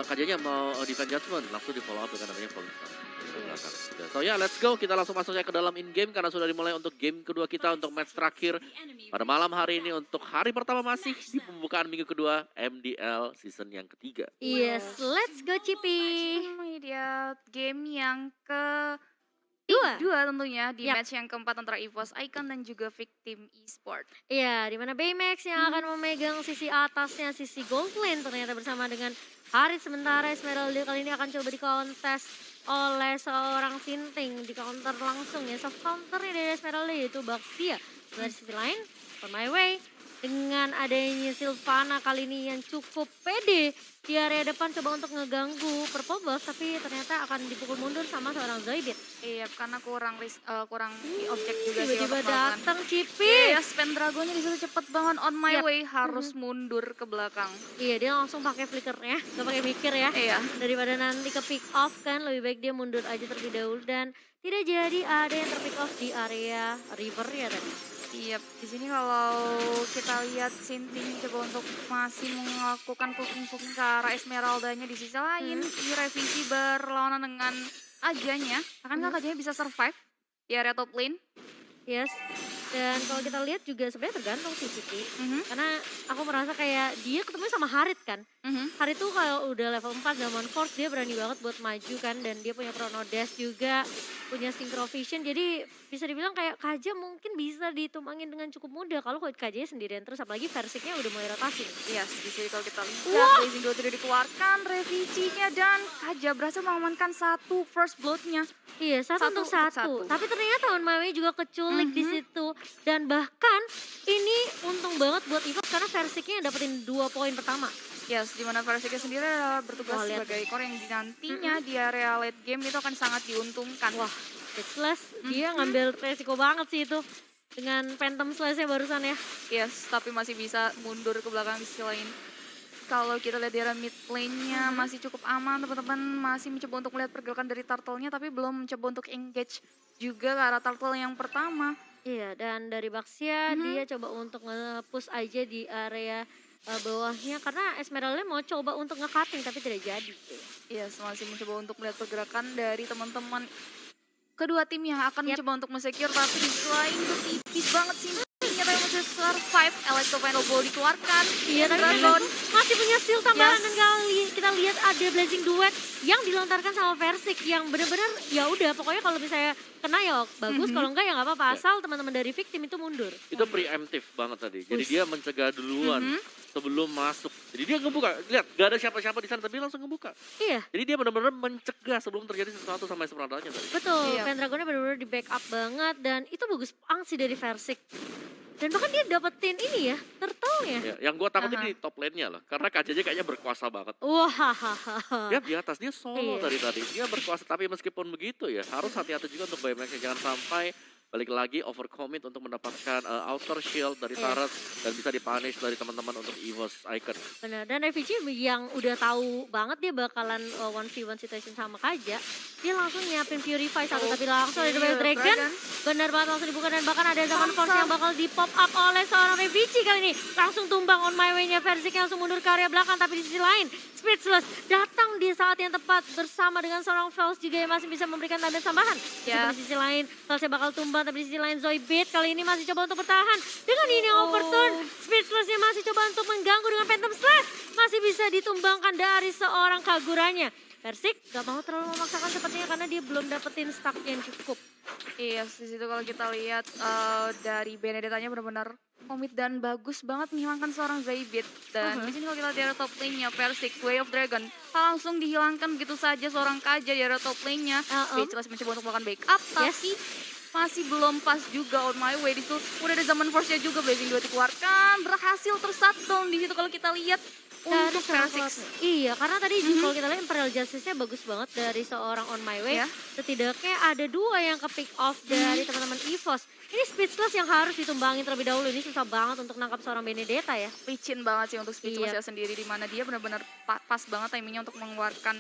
KJ-nya mau defend judgment, langsung di follow up dengan namanya Falling Star. Dari belakang. So ya, let's go. Kita langsung masuk saja ke dalam in-game karena sudah dimulai untuk game kedua kita untuk match terakhir pada malam hari ini untuk hari pertama masih di pembukaan minggu kedua MDL season yang ketiga. Yes, let's go Cipi. Ini dia game yang ke Dua. dua tentunya di Yap. match yang keempat antara EVOS Icon dan juga Victim Esport. Iya, di mana Baymax yang akan memegang sisi atasnya, sisi gold lane ternyata bersama dengan Harit. Sementara Esmeralda kali ini akan coba dikontes oleh seorang Sinting. Di counter langsung ya, soft counternya dari Esmeralda yaitu Baxia. Dari sisi lain, on my way. Dengan adanya Sylvana kali ini yang cukup pede di area depan coba untuk ngeganggu Purple Buff, tapi ternyata akan dipukul mundur sama seorang Zoidberg. Iya, karena kurang di objek juga sih Tiba-tiba untuk melakukan. datang Cipi. Iya, spam dragonnya di situ cepet banget on my Yap. way, harus mundur ke belakang. Iya, dia langsung pakai flickernya, gak pakai mikir ya. Iya. Daripada nanti ke pick off kan, lebih baik dia mundur aja terlebih dahulu dan tidak jadi ada yang terpick off di area river ya tadi. Iya, di sini kalau kita lihat Sinting coba untuk masih melakukan cooking-cooking ke arah Esmeraldanya. Di sisi lain, di revisi berlawanan dengan Ajanya. Akankah Ajanya bisa survive di area top lane? Yes, dan kalau kita lihat juga sebenarnya tergantung sih Cici. Mhm, Karena aku merasa kayak dia ketemu sama Harit kan. mhm. Harit tuh kalau udah level 4 zaman Force dia berani banget buat maju kan. Dan dia punya Chrono Dash juga, punya Synchro Vision. Jadi bisa dibilang kayak Kaja mungkin bisa ditumbangin dengan cukup mudah. Kalau Kaja sendirian terus, apalagi Versiknya udah mulai rotasi. Iya, di sini kalau kita lihat, Wah! Blazing Glow tidak dikeluarkan, revisinya dan Kaja berhasil mengamankan satu first blood-nya. Iya, satu Satu untuk untuk satu. satu. Tapi ternyata On My Way juga keculik di Mhm. situ. Dan bahkan ini untung banget buat Evo karena Versiknya dapetin 2 poin pertama. Yes, di mana Versiknya sendiri adalah bertugas Wah, lihat sebagai core yang nantinya di area late game itu akan sangat diuntungkan. Wah, Slash dia ngambil resiko banget sih itu. Dengan Phantom Slash-nya barusan ya. Yes, tapi masih bisa mundur ke belakang di sisi lain. Kalau kita lihat di area mid lane-nya masih cukup aman, teman-teman masih mencoba untuk melihat pergerakan dari turtle-nya, tapi belum mencoba untuk engage juga ke arah turtle yang pertama. Iya, dan dari Baxia dia coba untuk nge-push aja di area bawahnya. Karena Esmeralda mau coba untuk nge-cutting tapi tidak jadi. Yes, masih mencoba untuk melihat pergerakan dari teman-teman kedua tim yang akan mencoba untuk men-secure, tapi di sisi lain itu tipis banget sih. Ternyata yang masih survive, Electro Final Blow dikeluarkan. Iya, tapi Dragon. masih punya shield tambahan Yes. dan kali kita lihat ada Blazing Duet yang dilontarkan sama Versik yang benar-benar ya udah pokoknya kalau misalnya kena ya bagus, kalau enggak ya nggak apa-apa asal teman-teman dari Victim itu mundur. Itu preemptive banget tadi. Jadi dia mencegah duluan sebelum masuk. Jadi dia ngebuka. Lihat, gak ada siapa-siapa di sana tapi dia langsung ngebuka. Iya, Jadi dia benar-benar mencegah sebelum terjadi sesuatu sama Esmeraldanya tadi. betul. Iya. Pendragonnya benar-benar di backup banget dan itu bagus banget sih dari Versik. Dan bahkan dia dapetin ini ya, turtle-nya. Ya, yang gue takutin di top lane-nya lah. Karena KJ kayaknya berkuasa banget. Wah, hahaha. Lihat di atas, dia solo Iya. dari tadi. Dia berkuasa, tapi meskipun begitu ya, harus hati-hati juga untuk Baymax. Jangan sampai balik lagi overcommit untuk mendapatkan outer shield dari Iya. turret. Dan bisa dipunish dari teman-teman untuk EVOS Icon. Benar, dan Reviji yang udah tahu banget dia bakalan 1v1 situation sama Kaja, dia langsung nyiapin Purify satu tapi langsung ada Double Dragon. Benar banget langsung dibuka dan bahkan ada zaman Force yang bakal di pop up oleh seorang Reviji kali ini. Langsung tumbang On My Way-nya Versik yang langsung mundur ke area belakang, tapi di sisi lain Speechless datang di saat yang tepat bersama dengan seorang Fels juga yang masih bisa memberikan tanda tambahan. Ya. Di sisi lain Felsnya bakal tumbang, tapi di sisi lain Zoidberg kali ini masih coba untuk bertahan. Dengan ini yang overturn, Speechless-nya masih coba untuk mengganggu dengan Phantom Slash. Masih bisa ditumbangkan dari seorang Kaguranya. Versik gak mau terlalu memaksakan sepertinya karena dia belum dapetin stack yang cukup. Iya, di situ kalau kita lihat dari Benedettanya benar-benar komit dan bagus banget menghilangkan seorang Zaybit. Dan di sini kalau kita lihat top lane-nya Versik, Way of Dragon langsung dihilangkan begitu saja seorang Kaja di area top lane-nya. Speechless mencoba untuk melakukan backup, tapi masih belum pas juga On My Way. Di situ udah ada zaman Force-nya juga, Blazing 2 dikeluarkan, berhasil tershutdown di situ kalau kita lihat. Untuk Versik. Iya, karena tadi kalau kita lihat Imperial Justice-nya bagus banget dari seorang On My Way. Ya. Setidaknya ada 2 yang ke pick off dari teman-teman EVOS. Ini Speechless yang harus ditumbangin terlebih dahulu. Ini susah banget untuk nangkap seorang Benedetta ya. Licin banget sih untuk Speechless sendiri, di mana dia benar-benar pas banget timingnya untuk mengeluarkan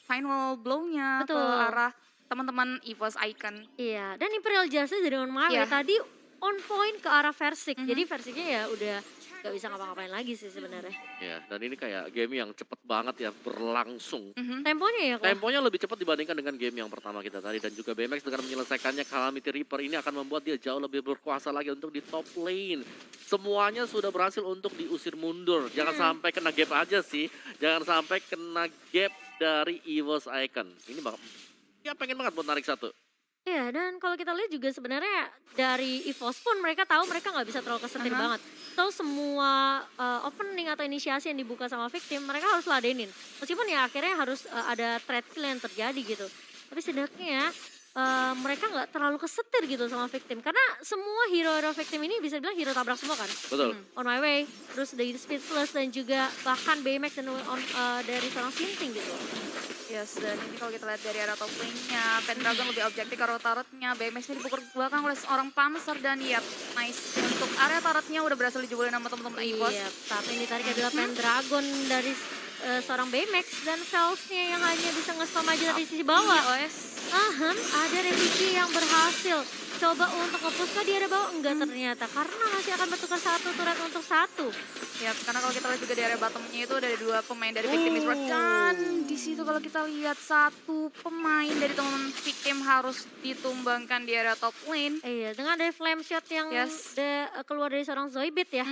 final blow-nya ke Betul. arah teman-teman EVOS Icon. Iya, dan Imperial Justice dari On My Way Iya. tadi on point ke arah Versik. Jadi Versiknya ya udah gak bisa ngapa-ngapain lagi sih sebenarnya. Ya, dan ini kayak game yang cepet banget ya berlangsung. Temponya ya kok. Temponya lebih cepat dibandingkan dengan game yang pertama kita tadi. Dan juga BMX dengan menyelesaikannya Calamity Reaper ini akan membuat dia jauh lebih berkuasa lagi untuk di top lane. Semuanya sudah berhasil untuk diusir mundur. Jangan sampai kena gap aja sih. Jangan sampai kena gap dari EVOS Icon. Ini ya pengen banget buat narik satu. Iya, dan kalau kita lihat juga sebenarnya dari EVOS pun mereka tahu mereka nggak bisa terlalu kesetir banget. So semua opening atau inisiasi yang dibuka sama victim mereka harus ladenin. Meskipun ya akhirnya harus ada trade kill yang terjadi gitu. Tapi setidaknya mereka nggak terlalu kesetir gitu sama victim. Karena semua hero-hero victim ini bisa bilang hero tabrak semua kan. Betul. On My Way, terus dari Speedless dan juga bahkan BMX dan dari seorang Sinting gitu. Yes, dan ini kalau kita lihat dari area top lane-nya, Pendragon lebih objektif ke arah turret-nya, BMX ini dipukul ke belakang oleh seorang Panzer dan yap, nice. Untuk area turret-nya udah berhasil dijebulin sama teman-teman EVOS. Iya, tapi yang ditarik adalah Pendragon dari seorang BMX dan Felsnya yang hanya bisa nge-spam aja dari sisi bawah. Ada Revici yang berhasil coba untuk nge-push ke di area bawah, enggak ternyata. Karena masih akan bertukar satu turret untuk satu. Ya, karena kalau kita lihat juga di area bottom-nya itu ada dua pemain dari victim esports. Dan di situ kalau kita lihat satu pemain dari teman-teman victim harus ditumbangkan di area top lane. Iya, dengan ada flame shot yang keluar dari seorang Zoidberg ya.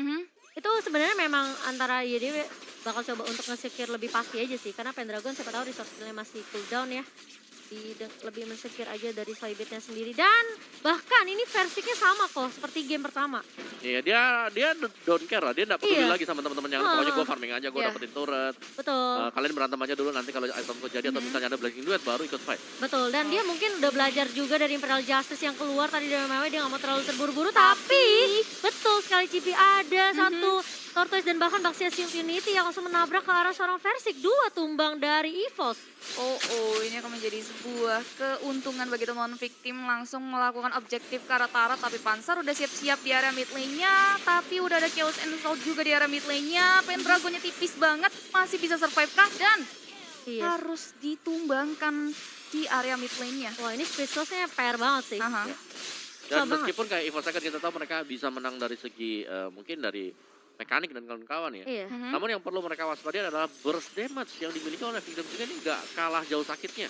Itu sebenarnya memang antara ya dia bakal coba untuk nge-secure lebih pasti aja sih. Karena Pendragon siapa tahu resource nya masih cooldown ya. Lebih men-secure aja dari Zoidberg-nya sendiri. Dan bahkan ini versinya sama kok seperti game pertama. Iya, dia don't care lah. Dia nggak peduli lagi sama teman-teman yang pokoknya gue farming aja, gue dapetin turret. Betul. Kalian berantem aja dulu, nanti kalau item jadi atau misalnya ada blazing duet baru ikut fight. Betul, dan dia mungkin udah belajar juga dari Imperial Justice yang keluar tadi dari MMA, dia nggak mau terlalu terburu-buru. Tapi betul sekali Cipi ada satu Tortoise dan bahkan Baxia Infinity yang langsung menabrak ke arah seorang Versik. 2 tumbang dari EVOS. Ini akan menjadi sebuah keuntungan bagi teman-teman victim langsung melakukan objektif ke arah turret. Tapi Panzer udah siap-siap di area mid lane-nya. Tapi udah ada Chaos and Assault juga di area mid lane-nya. Pendragonnya tipis banget, masih bisa survive kah? Dan harus ditumbangkan di area mid lane-nya. Wah, ini Speedless-nya PR banget sih. Dan meskipun kayak EVOS Icon kita tahu mereka bisa menang dari segi mungkin dari mekanik dan kawan-kawan ya. Namun yang perlu mereka waspadai adalah burst damage yang dimiliki oleh victim juga ini nggak kalah jauh sakitnya.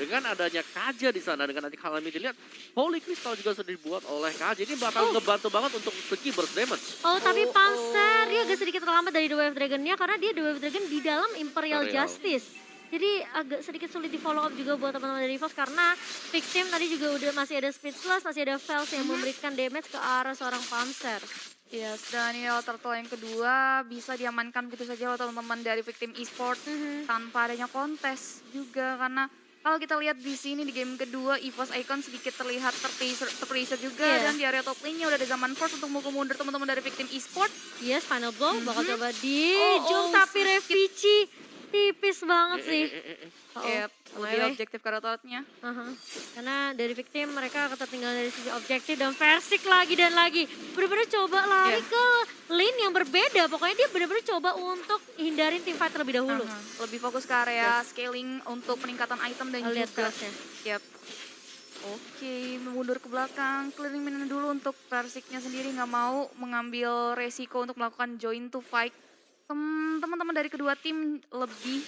Dengan adanya Kaja di sana, dengan nanti Calamity lihat Holy Crystal juga sudah dibuat oleh Kaja. Ini bakal ngebantu banget untuk segi burst damage. Tapi Panzer dia agak sedikit terlambat dari The Wave Dragon-nya karena dia The Wave Dragon di dalam Imperial Justice. Jadi agak sedikit sulit di follow up juga buat teman-teman dari EVOS karena victim tadi juga udah masih ada Speedless, masih ada Fels yang memberikan damage ke arah seorang Panzer. Yes, dan ini turtle yang kedua bisa diamankan begitu saja oleh teman-teman dari victim esports tanpa adanya kontes juga karena kalau kita lihat di sini di game kedua EVOS Icon sedikit terlihat terpressure juga dan di area top lane-nya udah ada zaman force untuk mukul mundur teman-teman dari victim esports. Yes, final blow bakal coba di tapi Revici tipis banget sih. Lebih objektif ke arah turret-nya. Karena dari victim mereka ketertinggalan dari sisi objektif dan Versik lagi dan lagi. Bener-bener coba lari ke lane yang berbeda. Pokoknya dia bener-bener coba untuk hindarin team fight terlebih dahulu. Lebih fokus ke area scaling untuk peningkatan item dan Lihat juga. kelasnya. Oke, mundur ke belakang, clearing minion dulu untuk Versiknya sendiri nggak mau mengambil resiko untuk melakukan join to fight. Teman-teman dari kedua tim lebih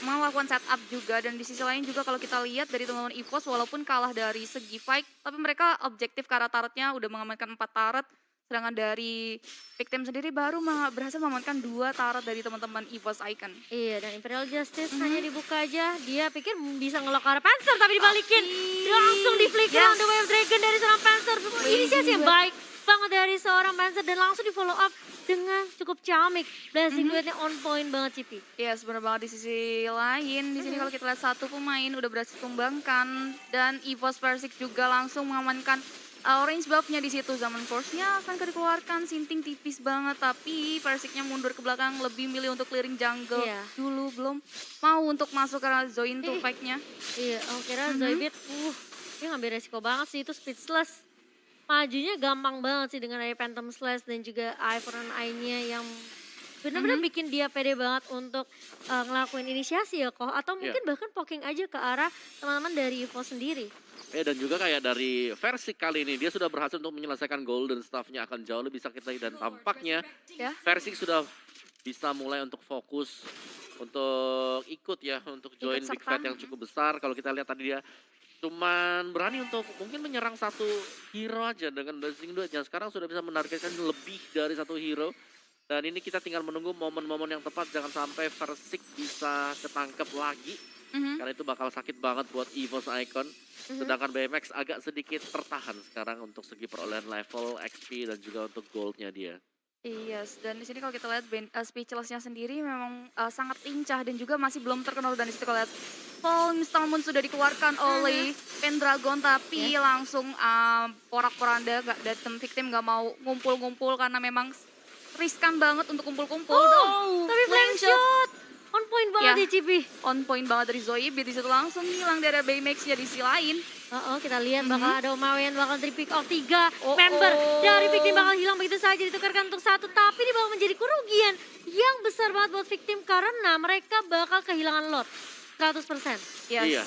melakukan setup juga dan di sisi lain juga kalau kita lihat dari teman-teman EVOS walaupun kalah dari segi fight tapi mereka objektif ke arah turretnya udah mengamankan 4 turret sedangkan dari victim sendiri baru berhasil mengamankan 2 turret dari teman-teman EVOS Icon. Iya, dan Imperial Justice hanya dibuka aja, dia pikir bisa ngelok ke arah Panzer tapi dibalikin. Langsung di flicker on the Wave Dragon dari seorang Panzer. Inisiasi yang baik banget dari seorang Panzer dan langsung di follow up dengan cukup ciamik. Blazing duetnya on point banget Cipi. Iya, sebenarnya banget di sisi lain. Di sini kalau kita lihat satu pemain udah berhasil tumbangkan dan EVOS Versik juga langsung mengamankan orange buff-nya di situ. Zaman force-nya akan dikeluarkan, Sinting tipis banget tapi Versiknya mundur ke belakang lebih milih untuk clearing jungle dulu, belum mau untuk masuk ke Zoin to fight-nya. Iya, kira Zoidberg dia ngambil resiko banget sih itu Speedless. Majunya gampang banget sih dengan ada Phantom Slash dan juga Eye for an Eye-nya yang benar-benar bikin dia pede banget untuk ngelakuin inisiasi ya kok. Atau mungkin bahkan poking aja ke arah teman-teman dari EVOS sendiri. Dan juga kayak dari versi kali ini dia sudah berhasil untuk menyelesaikan golden staff-nya akan jauh lebih sakit lagi dan tampaknya Ya. versi sudah bisa mulai untuk fokus untuk ikut ya untuk join big serta. fight yang cukup besar. Kalau kita lihat tadi dia cuman berani untuk mungkin menyerang satu hero aja dengan blazing duetnya. Sekarang sudah bisa menargetkan lebih dari satu hero. Dan ini kita tinggal menunggu momen-momen yang tepat jangan sampai Versik bisa ketangkep lagi. Mhm. Karena itu bakal sakit banget buat EVOS Icon. Sedangkan BMX agak sedikit tertahan sekarang untuk segi perolehan level, XP dan juga untuk goldnya dia. Iya, dan di sini kalau kita lihat Speechless-nya sendiri memang sangat lincah dan juga masih belum terkenal. Dan di situ kalau lihat Fallen Star Moon sudah dikeluarkan oleh Pendragon tapi langsung porak-poranda dan victim nggak mau ngumpul-ngumpul karena memang riskan banget untuk kumpul-kumpul. Tapi flame shot. On point banget Ya. di Cipi. On point banget dari Zoe, di situ langsung hilang dari Baymax-nya di sisi lain. Kita lihat bakal ada Omawe yang bakal tri-pick off 3 Oh, member oh. dari victim bakal hilang begitu saja ditukarkan untuk satu, tapi ini bakal menjadi kerugian yang besar banget buat victim karena mereka bakal kehilangan lot 100%. Yes. Iya,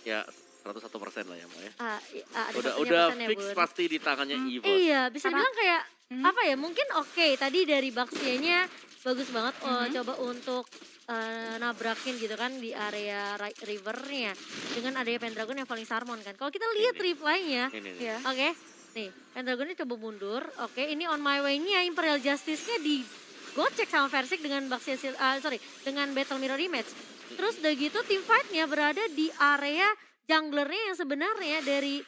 ya 101% lah ya Mbak ya. Ada Udah satunya persen ya, fix Bun. pasti di tangannya EVOS. Iya, bisa Karena- bilang kayak apa ya? Mungkin oke, tadi dari Baxia-nya bagus banget coba untuk nabrakin gitu kan di area rivernya dengan adanya Pendragon yang paling Sarmon kan. Kalau kita lihat Ini. reply-nya, Ini nih. Iya. oke, nih Pendragonnya coba mundur. Oke, ini on my way-nya Imperial Justice-nya digocek sama Versik dengan Baxia dengan Battle Mirror Image. Terus udah gitu team fight-nya berada di area junglernya yang sebenarnya dari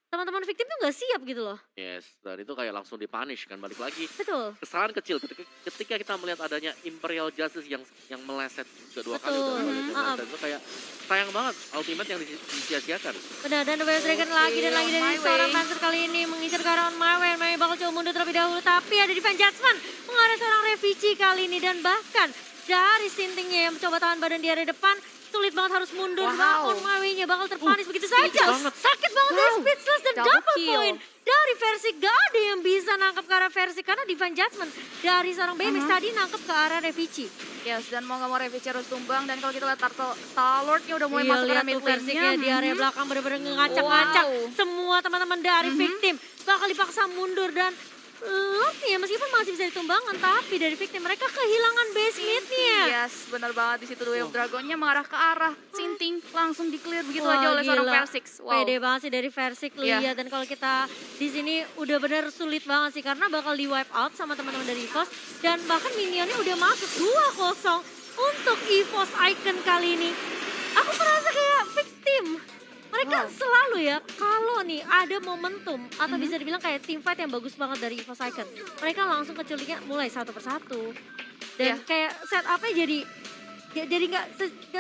teman-teman victim tuh nggak siap gitu loh. Yes, dan itu kayak langsung dipunish kan balik lagi. Betul. Kesalahan kecil ketika kita melihat adanya Imperial Justice yang meleset kedua kali Betul. udah meleset. Itu kayak sayang banget ultimate yang disia-siakan. Benar, dan The Wild Dragon lagi dan lagi on dari my seorang way. Panzer kali ini mengincar ke arah on my way. My bakal coba mundur terlebih dahulu, tapi ada Divine Judgment mengarah seorang Revici kali ini. Dan bahkan dari Sintingnya yang mencoba tahan badan di area depan, sulit banget harus mundur. Wow. On my way-nya bakal terpanis begitu saja. banget. Sakit banget dari Speechless dan Double double kill. point. Dari versi gak ada yang bisa nangkep ke arah versi karena Divine Judgment dari seorang BMX tadi nangkep ke arah Revici. Yes, dan mau nggak mau Revici harus tumbang. Dan kalau kita lihat Star-Lordnya udah mulai Iya, masuk ke lihat arah mid tuh versinya lane-nya. di area belakang bener-bener ngacak-ngacak. Wow. Semua teman-teman dari victim bakal dipaksa mundur dan Lotnya meskipun masih bisa ditumbangkan tapi dari victim mereka kehilangan base mid-nya. Yes, benar banget di situ Way of Dragon-nya mengarah ke arah Sinting langsung di-clear begitu Wah, aja oleh seorang gila. Versik. Wow. Pede banget sih dari Versik Iya. lihat dan kalau kita di sini udah bener sulit banget sih karena bakal di wipe out sama teman-teman dari EVOS dan bahkan minionnya udah masuk 2-0 untuk EVOS Icon kali ini. Aku merasa kayak victim. Mereka selalu ya, kalau nih ada momentum atau bisa dibilang kayak team fight yang bagus banget dari EVOS Icon. Mereka langsung keculiknya mulai satu persatu. Dan kayak setup-nya jadi nggak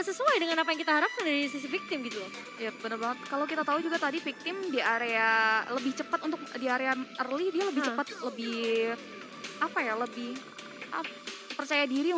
sesuai dengan apa yang kita harapkan dari sisi victim gitu loh. Ya benar banget. Kalau kita tahu juga tadi victim di area lebih cepat untuk di area early dia lebih cepat, lebih apa ya, lebih percaya diri